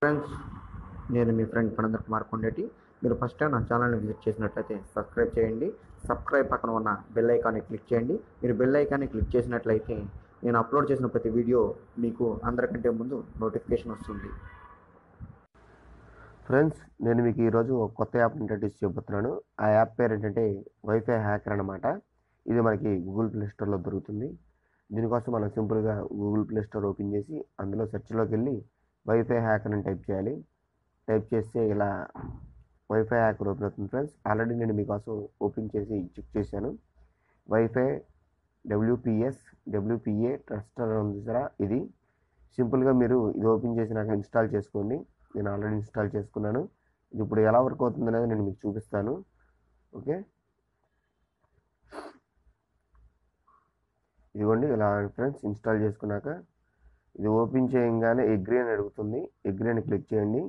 Friends, నేను మీ friend పనందర్ Kumar Kondeti. మీరు first time నా ఛానల్ని విజిట్ చేసినట్లయితే సబ్స్క్రైబ్ చేయండి. సబ్స్క్రైబ్ పక్కన ఉన్న బెల్ ఐకాన్ని క్లిక్ చేయండి. మీరు బెల్ ఐకాన్ని క్లిక్ చేసినట్లయితే నేను అప్లోడ్ చేసిన ప్రతి వీడియో మీకు అందరికంటే ముందు నోటిఫికేషన్ వస్తుంది. ఫ్రెండ్స్, నేను మీకు ఈరోజు ఒక కొత్త యాప్ ఇంట్రడ్యూస్ చేయబోతున్నాను. ఆ యాప్ పేరు ఏంటంటే వైఫై హ్యాకర్ అనమాట. ఇది మనకి గూగుల్ ప్లే స్టోర్లో దొరుకుతుంది. దీనికోసం మనం సింపుల్గా గూగుల్ ప్లే స్టోర్ ఓపెన్ చేసి అందులో సెర్చ్లోకి వెళ్ళి వైఫై హ్యాకర్ అని టైప్ చేయాలి. టైప్ చేస్తే ఇలా వైఫై హ్యాకర్ ఓపెన్ అవుతుంది. ఫ్రెండ్స్, ఆల్రెడీ నేను మీకోసం ఓపెన్ చేసి చెక్ చేశాను. వైఫై WPA ట్రస్టర్ ఉంది చూసారా, ఇది సింపుల్గా మీరు ఇది ఓపెన్ చేసినాక ఇన్స్టాల్ చేసుకోండి. నేను ఆల్రెడీ ఇన్స్టాల్ చేసుకున్నాను. ఇది ఇప్పుడు ఎలా వర్క్ అవుతుంది అనేది నేను మీకు చూపిస్తాను. ఓకే, ఇదిగోండి ఇలా ఫ్రెండ్స్. ఇన్స్టాల్ చేసుకున్నాక ఇది ఓపెన్ చేయగానే అగ్రీ అని అడుగుతుంది. అగ్రీ అని క్లిక్ చేయండి.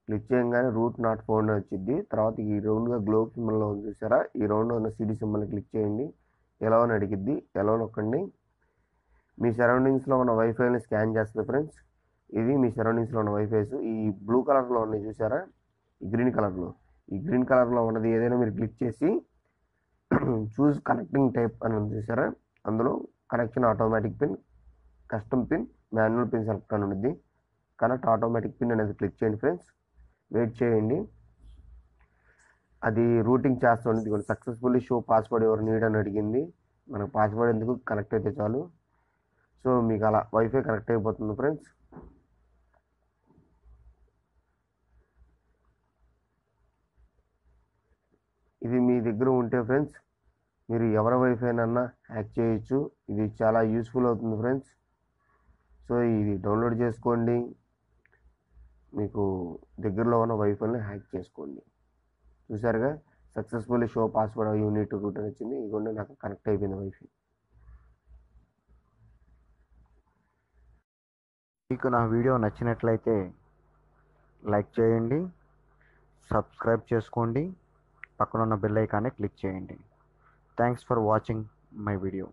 క్లిక్ చేయగానే రూట్ నాట్ ఫౌండ్ అని వచ్చింది. తర్వాత ఈ రౌండ్గా గ్లోబ్ సింబల్లో ఉంది చూసారా, ఈ రౌండ్లో ఉన్న సిడి సింబల్ని క్లిక్ చేయండి. ఎలా అని అడిగిద్ది, ఎలా నొక్కండి. మీ సరౌండింగ్స్లో ఉన్న వైఫైని స్కాన్ చేస్తుంది ఫ్రెండ్స్. ఇది మీ సరౌండింగ్స్లో ఉన్న వైఫైస్. ఈ బ్లూ కలర్లో ఉన్నాయి చూసారా, ఈ గ్రీన్ కలర్లో ఉన్నది ఏదైనా మీరు క్లిక్ చేసి చూస్ కనెక్టింగ్ టైప్ అని ఉంది చూసారా, అందులో connection automatic pin, custom pin, manual pin select అని ఉంది. కనెక్ట్ ఆటోమేటిక్ పిన్ అనేది క్లిక్ చేయండి ఫ్రెండ్స్. వెయిట్ చేయండి, అది రూటింగ్ చేస్తుంది. సక్సెస్ఫుల్లీ షో పాస్వర్డ్ ఎవరు నీడ్ అని అడిగింది. మనకు పాస్వర్డ్ ఎందుకు, కనెక్ట్ అయితే చాలు. సో మీకు అలా వైఫై కనెక్ట్ అయిపోతుంది ఫ్రెండ్స్. ఇది మీ దగ్గర ఉంటే ఫ్రెండ్స్ మీరు ఎవరి వైఫైనన్నా హ్యాక్ చేయొచ్చు. ఇది చాలా యూస్ఫుల్ అవుతుంది ఫ్రెండ్స్. సో ఇది డౌన్లోడ్ చేసుకోండి, మీకు దగ్గరలో ఉన్న వైఫైని హ్యాక్ చేసుకోండి. చూసారుగా, సక్సెస్ఫుల్లీ షో పాస్వర్డ్ యూనిట్ రూట్ అని వచ్చింది. ఇదిగోండి నాకు కనెక్ట్ అయిపోయింది వైఫై. మీకు నా వీడియో నచ్చినట్లయితే లైక్ చేయండి, సబ్స్క్రైబ్ చేసుకోండి, పక్కన ఉన్న బెల్ ఐకాన్ని క్లిక్ చేయండి. Thanks for watching my video.